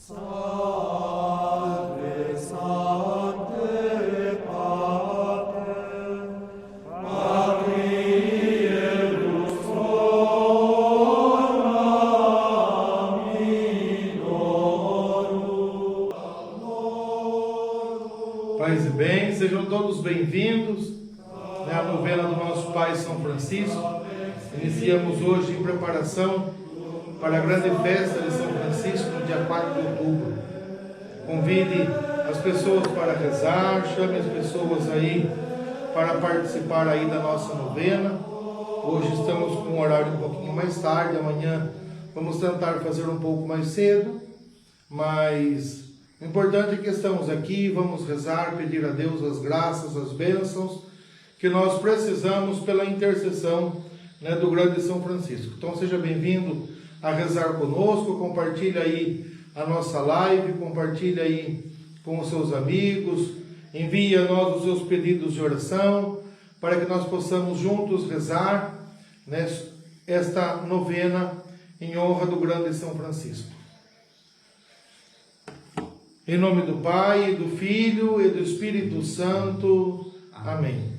Salve Sancte Pater, Matrielus Flora Minorum. Paz e bem, sejam todos bem-vindos à novena do nosso Pai São Francisco. Iniciamos hoje em preparação para a grande festa de São Francisco, no dia 4 de outubro. Convide as pessoas para rezar, chame as pessoas aí para participar aí da nossa novena. Hoje estamos com um horário um pouquinho mais tarde, amanhã vamos tentar fazer um pouco mais cedo, mas o importante é que estamos aqui, vamos rezar, pedir a Deus as graças, as bênçãos que nós precisamos pela intercessão, do grande São Francisco. Então seja bem-vindo a rezar conosco, compartilhe aí a nossa live, compartilhe aí com os seus amigos, envie a nós os seus pedidos de oração, para que nós possamos juntos rezar esta novena em honra do grande São Francisco. Em nome do Pai, do Filho e do Espírito Santo. Amém.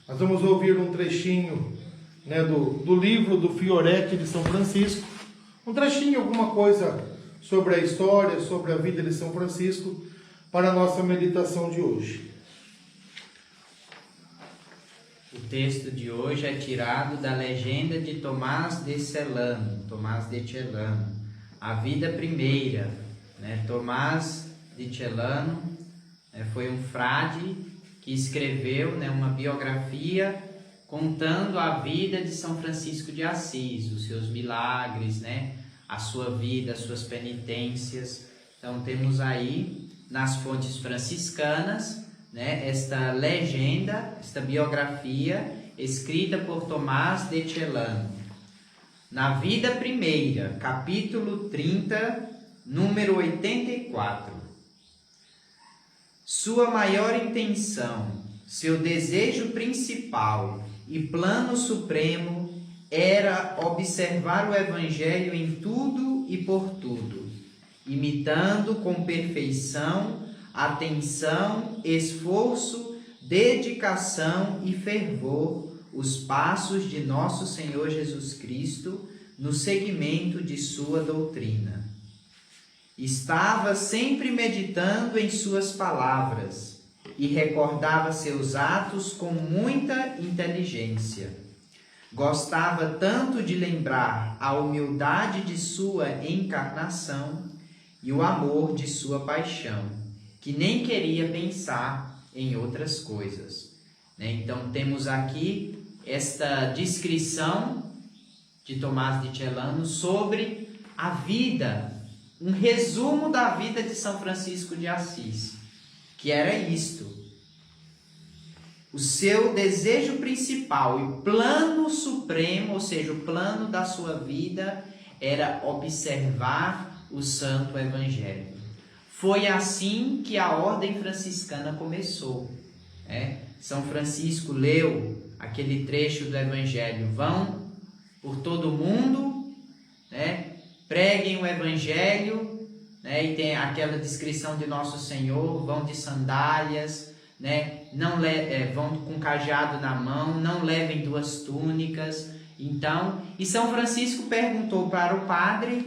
Nós vamos ouvir um trechinho do livro do Fioretti de São Francisco, um trechinho, alguma coisa sobre a história, sobre a vida de São Francisco, para a nossa meditação de hoje. O texto de hoje é tirado da legenda de Tomás de Celano, a vida primeira. Tomás de Celano foi um frade que escreveu uma biografia contando a vida de São Francisco de Assis, os seus milagres, a sua vida, as suas penitências. Então temos aí nas fontes franciscanas esta legenda, esta biografia escrita por Tomás de Celano. Na vida primeira, capítulo 30, número 84. Sua maior intenção, seu desejo principal e plano supremo era observar o Evangelho em tudo e por tudo, imitando com perfeição, atenção, esforço, dedicação e fervor os passos de nosso Senhor Jesus Cristo no seguimento de sua doutrina. Estava sempre meditando em suas palavras e recordava seus atos com muita inteligência. Gostava tanto de lembrar a humildade de sua encarnação e o amor de sua paixão, que nem queria pensar em outras coisas. Então temos aqui esta descrição de Tomás de Celano sobre a vida, um resumo da vida de São Francisco de Assis, que era isto: o seu desejo principal e plano supremo, ou seja, o plano da sua vida, era observar o Santo Evangelho. Foi assim que a ordem franciscana começou. São Francisco leu aquele trecho do Evangelho: vão por todo o mundo, preguem o Evangelho, e tem aquela descrição de Nosso Senhor: vão de sandálias, vão com cajado na mão, não levem duas túnicas. Então, e São Francisco perguntou para o padre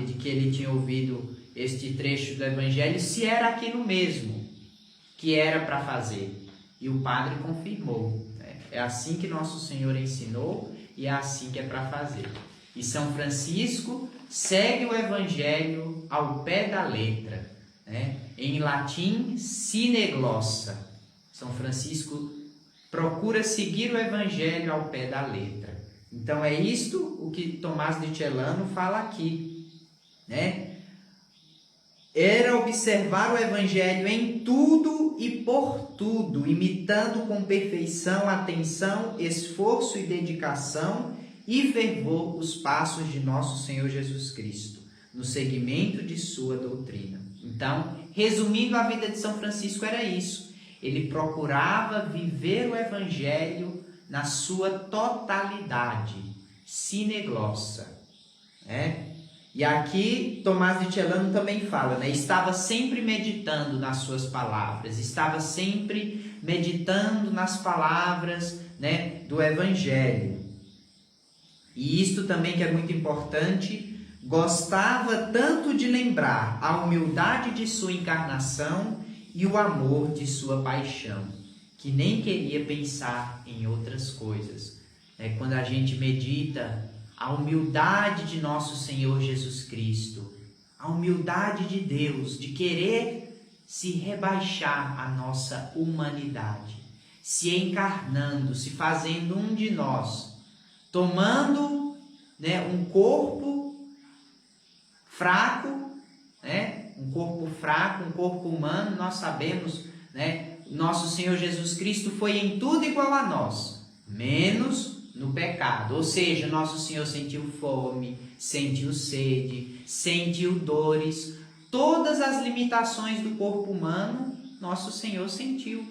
de que ele tinha ouvido este trecho do Evangelho, se era aquilo mesmo que era para fazer. E o padre confirmou. É assim que Nosso Senhor ensinou e é assim que é para fazer. E São Francisco segue o Evangelho ao pé da letra. Em latim, sine glossa. São Francisco procura seguir o Evangelho ao pé da letra. Então é isto o que Tomás de Celano fala aqui. Era observar o Evangelho em tudo e por tudo, imitando com perfeição, atenção, esforço e dedicação e fervor os passos de nosso Senhor Jesus Cristo, no seguimento de sua doutrina. Então, resumindo, a vida de São Francisco era isso. Ele procurava viver o Evangelho na sua totalidade, sine glossa. E aqui Tomás de Celano também fala, né? Estava sempre meditando nas suas palavras, estava sempre meditando nas palavras, né, do Evangelho. E isto também que é muito importante, gostava tanto de lembrar a humildade de sua encarnação e o amor de sua paixão, que nem queria pensar em outras coisas. Quando a gente medita a humildade de nosso Senhor Jesus Cristo, a humildade de Deus, de querer se rebaixar à nossa humanidade, se encarnando, se fazendo um de nós, tomando, né, um corpo fraco, né, um corpo humano. Nós sabemos, né, nosso Senhor Jesus Cristo foi em tudo igual a nós, menos no pecado. Ou seja, nosso Senhor sentiu fome, sentiu sede, sentiu dores, todas as limitações do corpo humano, nosso Senhor sentiu,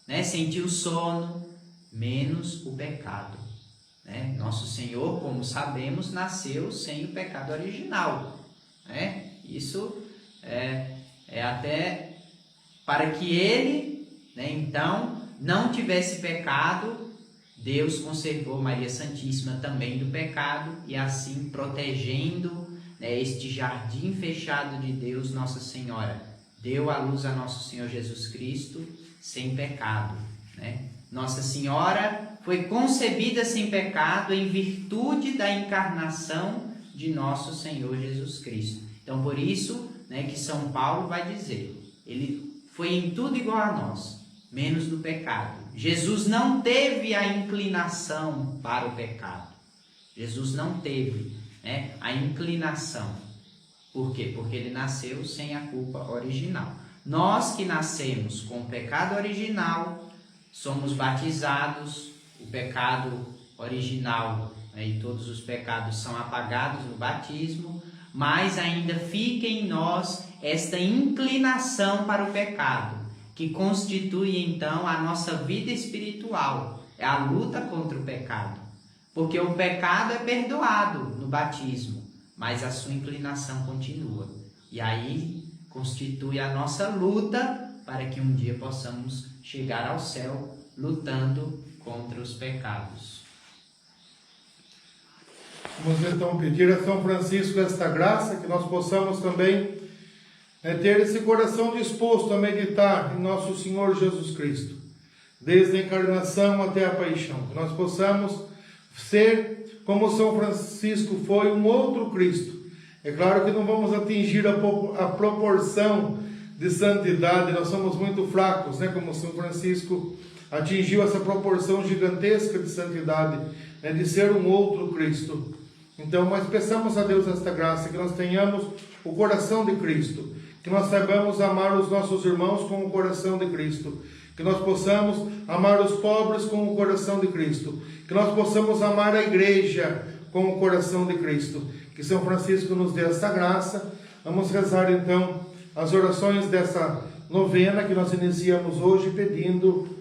né? Sentiu sono, menos o pecado, né? Nosso Senhor, como sabemos, nasceu sem o pecado original, né? Isso é até para que ele, né, então, não tivesse pecado. Deus conservou Maria Santíssima também do pecado e assim protegendo, né, este jardim fechado de Deus, Nossa Senhora deu à luz a nosso Senhor Jesus Cristo sem pecado, né? Nossa Senhora foi concebida sem pecado em virtude da encarnação de nosso Senhor Jesus Cristo. Então, por isso, né, que São Paulo vai dizer, ele foi em tudo igual a nós, menos no pecado. Jesus não teve a inclinação para o pecado. Jesus não teve, né, a inclinação. Por quê? Porque ele nasceu sem a culpa original. Nós que nascemos com o pecado original, somos batizados, o pecado original, né, e todos os pecados são apagados no batismo, mas ainda fica em nós esta inclinação para o pecado, que constitui então a nossa vida espiritual, é a luta contra o pecado. Porque o pecado é perdoado no batismo, mas a sua inclinação continua. E aí constitui a nossa luta para que um dia possamos chegar ao céu lutando contra os pecados. Vamos então pedir a São Francisco esta graça, que nós possamos também ter esse coração disposto a meditar em nosso Senhor Jesus Cristo, desde a encarnação até a paixão, que nós possamos ser como São Francisco foi, um outro Cristo. É claro que não vamos atingir a proporção de santidade, nós somos muito fracos, né? Como São Francisco atingiu essa proporção gigantesca de santidade, né? De ser um outro Cristo. Então, mas peçamos a Deus esta graça, que nós tenhamos o coração de Cristo, que nós saibamos amar os nossos irmãos com o coração de Cristo, que nós possamos amar os pobres com o coração de Cristo, que nós possamos amar a igreja com o coração de Cristo. Que São Francisco nos dê essa graça. Vamos rezar então as orações dessa novena que nós iniciamos hoje, pedindo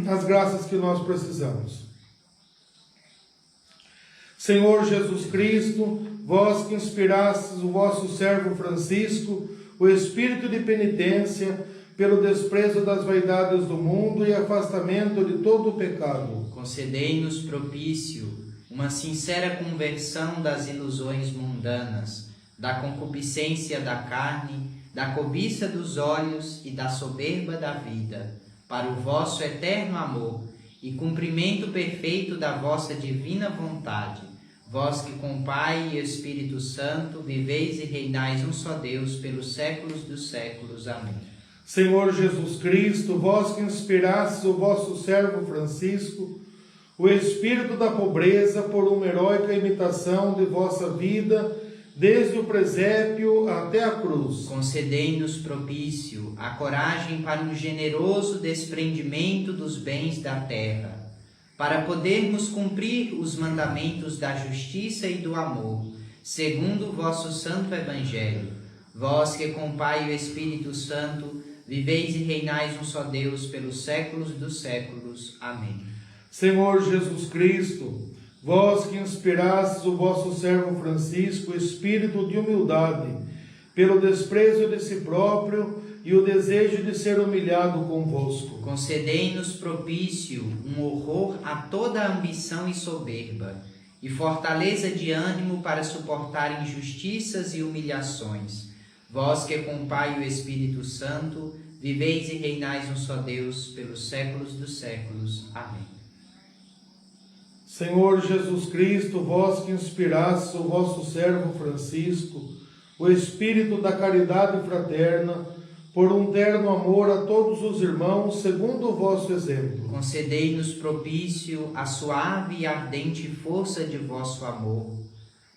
as graças que nós precisamos. Senhor Jesus Cristo, vós que inspirastes o vosso servo Francisco, o espírito de penitência, pelo desprezo das vaidades do mundo e afastamento de todo o pecado, concedei-nos propício uma sincera conversão das ilusões mundanas, da concupiscência da carne, da cobiça dos olhos e da soberba da vida, para o vosso eterno amor e cumprimento perfeito da vossa divina vontade, vós que com Pai e Espírito Santo viveis e reinais um só Deus pelos séculos dos séculos. Amém. Senhor Jesus Cristo, vós que inspirastes o vosso servo Francisco, o espírito da pobreza, por uma heróica imitação de vossa vida, desde o presépio até a cruz, concedei-nos propício a coragem para um generoso desprendimento dos bens da terra, para podermos cumprir os mandamentos da justiça e do amor, segundo o vosso santo Evangelho, vós que com Pai e o Espírito Santo viveis e reinais um só Deus pelos séculos dos séculos. Amém. Senhor Jesus Cristo, Vós que inspirastes o vosso servo Francisco, espírito de humildade, pelo desprezo de si próprio e o desejo de ser humilhado convosco. Concedei-nos propício um horror a toda ambição e soberba, e fortaleza de ânimo para suportar injustiças e humilhações. Vós que com o Pai e o Espírito Santo viveis e reinais um só Deus pelos séculos dos séculos. Amém. Senhor Jesus Cristo, vós que inspirastes o vosso servo Francisco, o espírito da caridade fraterna, por um terno amor a todos os irmãos, segundo o vosso exemplo. Concedei-nos propício a suave e ardente força de vosso amor,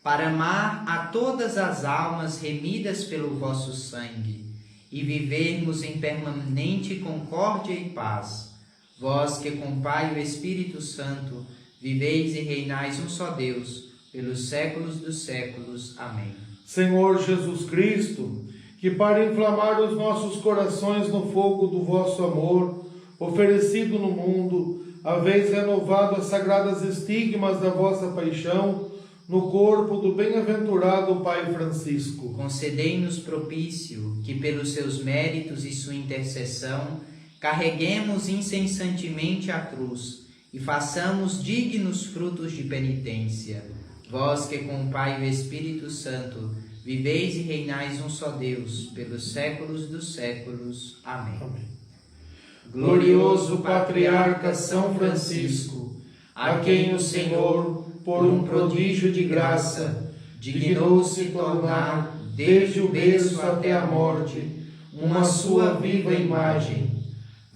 para amar a todas as almas remidas pelo vosso sangue, e vivermos em permanente concórdia e paz. Vós que com o Pai e o Espírito Santo viveis e reinais um só Deus, pelos séculos dos séculos. Amém. Senhor Jesus Cristo, que para inflamar os nossos corações no fogo do vosso amor, oferecido no mundo, haveis renovado as sagradas estigmas da vossa paixão no corpo do bem-aventurado Pai Francisco. Concedei-nos propício que, pelos seus méritos e sua intercessão, carreguemos incessantemente a cruz e façamos dignos frutos de penitência. Vós que com o Pai e o Espírito Santo viveis e reinais um só Deus, pelos séculos dos séculos. Amém. Amém. Glorioso Patriarca São Francisco, a quem o Senhor, por um prodígio de graça, dignou-se tornar, desde o berço até a morte, uma sua viva imagem.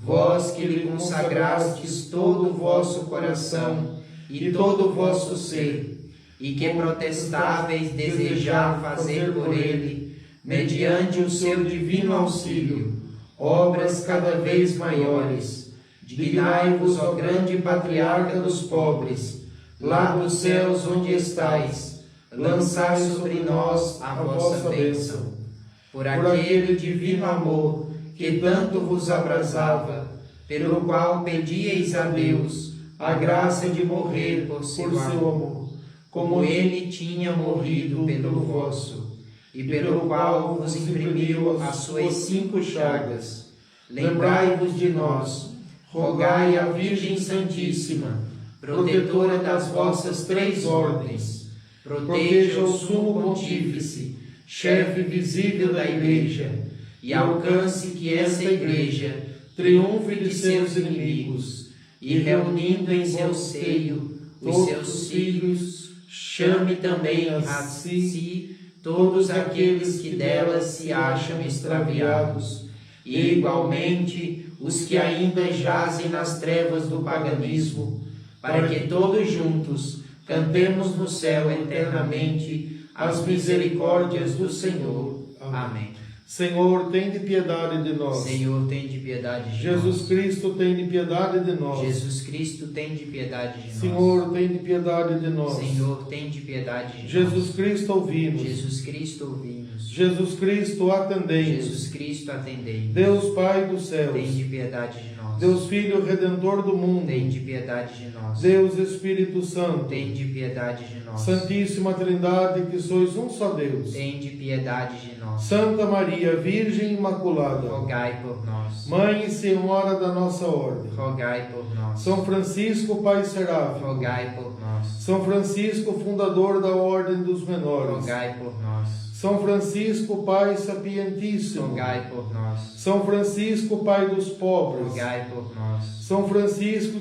Vós que lhe consagrastes todo o vosso coração e todo o vosso ser, e que protestáveis desejar fazer por ele, mediante o seu divino auxílio, obras cada vez maiores, dignai-vos, ó grande Patriarca dos pobres, lá dos céus onde estais, lançai sobre nós a vossa bênção. Por aquele divino amor que tanto vos abrasava, pelo qual pedíeis a Deus a graça de morrer por seu amor, como ele tinha morrido pelo vosso, e pelo qual vos imprimiu as suas 5 chagas. Lembrai-vos de nós, rogai à Virgem Santíssima, protetora das vossas 3 ordens, proteja o sumo pontífice, chefe visível da Igreja, e alcance que essa Igreja triunfe de seus inimigos, e reunindo em seu seio os seus filhos, chame também a si todos aqueles que delas se acham extraviados, e igualmente os que ainda jazem nas trevas do paganismo, para que todos juntos cantemos no céu eternamente as misericórdias do Senhor. Amém. Senhor, tende piedade de nós. Senhor, tende piedade de nós. Jesus Cristo, tende piedade de nós. Jesus Cristo, tende piedade de nós. Senhor, tende piedade de nós. Senhor, tende piedade de nós. Jesus Cristo, ouvimos. Jesus Cristo, ouvimos. Jesus Cristo, atendei-nos. Jesus Cristo, atendei-nos. Deus Pai dos céus, tende piedade de nós. Deus Filho Redentor do mundo, tende piedade de nós. Deus Espírito Santo, tende piedade de nós. Santíssima Trindade, que sois um só Deus, tende piedade de nós. Santa Maria, Virgem Imaculada, rogai por nós. Mãe e Senhora da nossa ordem, rogai por nós. São Francisco, Pai Seráfico, rogai por nós. São Francisco, fundador da Ordem dos Menores, rogai por nós. São Francisco, Pai Sapientíssimo, rogai por nós. São Francisco, Pai dos pobres, rogai por nós. São Francisco,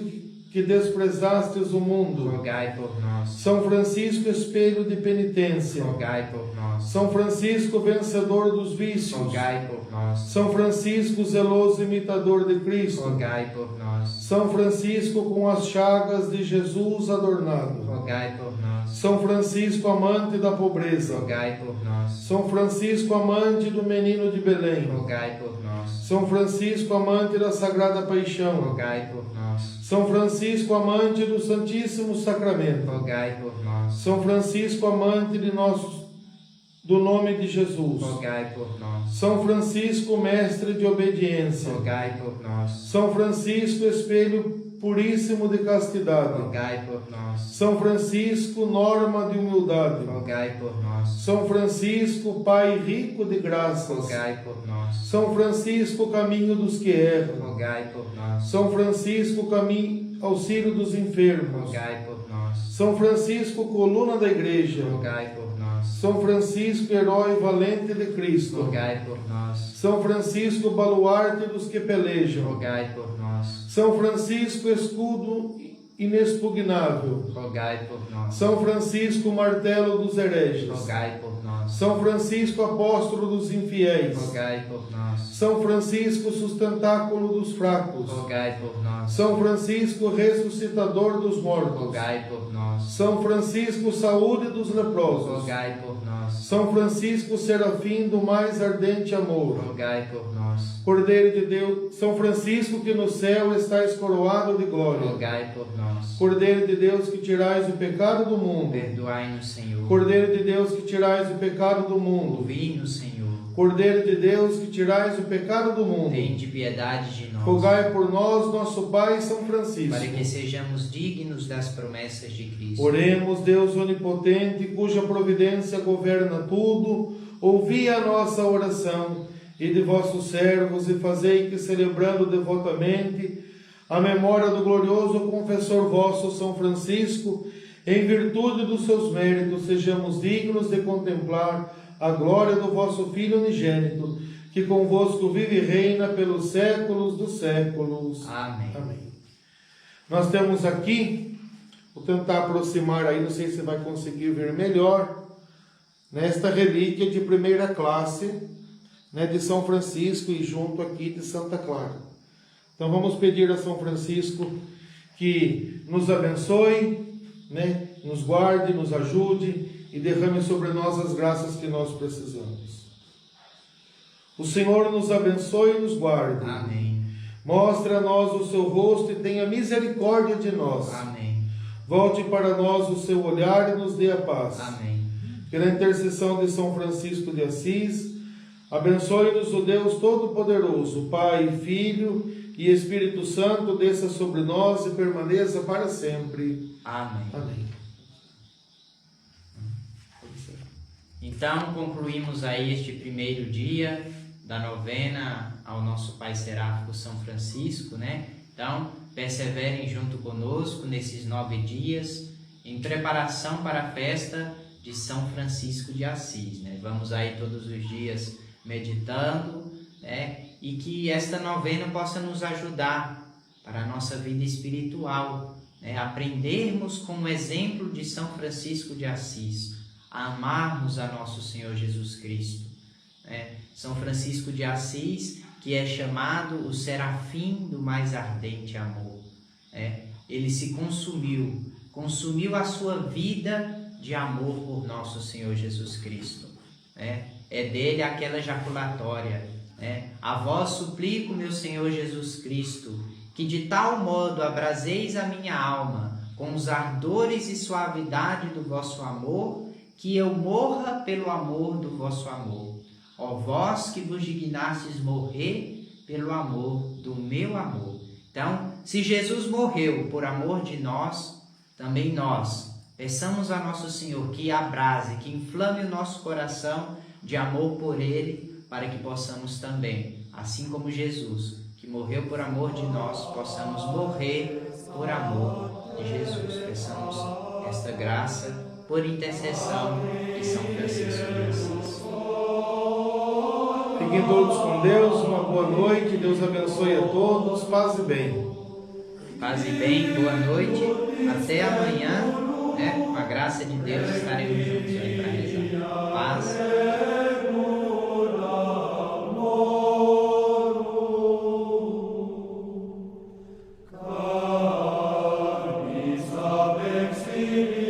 que desprezastes o mundo, rogai por nós. São Francisco, espelho de penitência, rogai por nós. São Francisco, vencedor dos vícios, rogai por nós. São Francisco, zeloso imitador de Cristo, rogai por nós. São Francisco, com as chagas de Jesus adornado, rogai por nós. São Francisco, amante da pobreza, rogai por nós. São Francisco, amante do menino de Belém, rogai por nós. São Francisco, amante da Sagrada Paixão, rogai por nós. São Francisco, amante do Santíssimo Sacramento, rogai por nós. São Francisco, amante do nome de Jesus, rogai por nós. São Francisco, mestre de obediência, rogai por nós. São Francisco, espelho puríssimo de castidade. rogai por nós. São Francisco, norma de humildade. Rogai por nós. São Francisco, Pai rico de graças. Rogai por nós. São Francisco, caminho dos que erram. Rogai por nós. São Francisco, caminho, auxílio dos enfermos. Rogai por nós. São Francisco, coluna da igreja. Rogai por nós. São Francisco, herói valente de Cristo. Rogai por nós. São Francisco, baluarte dos que pelejam. Rogai por nós. São Francisco, escudo inexpugnável. Rogai por nós. São Francisco, martelo dos hereges. Rogai por nós. São Francisco, apóstolo dos infiéis. Rogai por nós. São Francisco, sustentáculo dos fracos. Rogai por nós. São Francisco, ressuscitador dos mortos. Rogai por nós. São Francisco, saúde dos leprosos. Rogai por nós. São Francisco, serafim do mais ardente amor. Rogai por nós. Cordeiro de Deus, São Francisco, que no céu estais coroado de glória. Rogai por nós. Cordeiro de Deus, que tirais o pecado do mundo. Perdoai-nos, Senhor. Cordeiro de Deus, que tirais o pecado do mundo. Ouvi-nos, Senhor. Cordeiro de Deus, que tirais o pecado do mundo. Tende piedade de nós. Rogai por nós, nosso Pai São Francisco. Para que sejamos dignos das promessas de Cristo. Oremos, Deus onipotente, cuja providência governa tudo, ouvi a nossa oração e de vossos servos e fazei que, celebrando devotamente a memória do glorioso confessor vosso São Francisco, em virtude dos seus méritos, sejamos dignos de contemplar a glória do vosso Filho unigênito, que convosco vive e reina pelos séculos dos séculos. Amém. Amém. Nós temos aqui, vou tentar aproximar aí, não sei se vai conseguir ver melhor, nesta relíquia de primeira classe, né, de São Francisco e junto aqui de Santa Clara. Então vamos pedir a São Francisco que nos abençoe, né, nos guarde, nos ajude e derrame sobre nós as graças que nós precisamos. O Senhor nos abençoe e nos guarde. Amém. Mostre a nós o seu rosto e tenha misericórdia de nós. Amém. Volte para nós o seu olhar e nos dê a paz. Amém. Pela intercessão de São Francisco de Assis, abençoe-nos o Deus Todo-Poderoso, Pai, Filho e Espírito Santo, desça sobre nós e permaneça para sempre. Amém. Amém. Então, concluímos aí este primeiro dia da novena ao nosso Pai Seráfico São Francisco, né? Então, perseverem junto conosco nesses 9 dias, em preparação para a festa de São Francisco de Assis, né? Vamos aí todos os dias meditando, né? E que esta novena possa nos ajudar para a nossa vida espiritual, né? Aprendermos com o exemplo de São Francisco de Assis, a amarmos a nosso Senhor Jesus Cristo. São Francisco de Assis, que é chamado o serafim do mais ardente amor. Ele se consumiu a sua vida de amor por nosso Senhor Jesus Cristo. É dele aquela ejaculatória. A vós suplico, meu Senhor Jesus Cristo, que de tal modo abraseis a minha alma com os ardores e suavidade do vosso amor, que eu morra pelo amor do vosso amor. Ó vós que vos dignastes morrer pelo amor do meu amor. Então, se Jesus morreu por amor de nós, também nós peçamos a nosso Senhor que abrase, que inflame o nosso coração de amor por Ele, para que possamos também, assim como Jesus, que morreu por amor de nós, possamos morrer por amor de Jesus. Peçamos esta graça por intercessão de São Francisco de Assis. Fiquem todos com Deus, uma boa noite, Deus abençoe a todos, paz e bem. Paz e bem, boa noite, até amanhã, com a graça de Deus estaremos juntos aí para rezar. Paz. Carnis ab exilio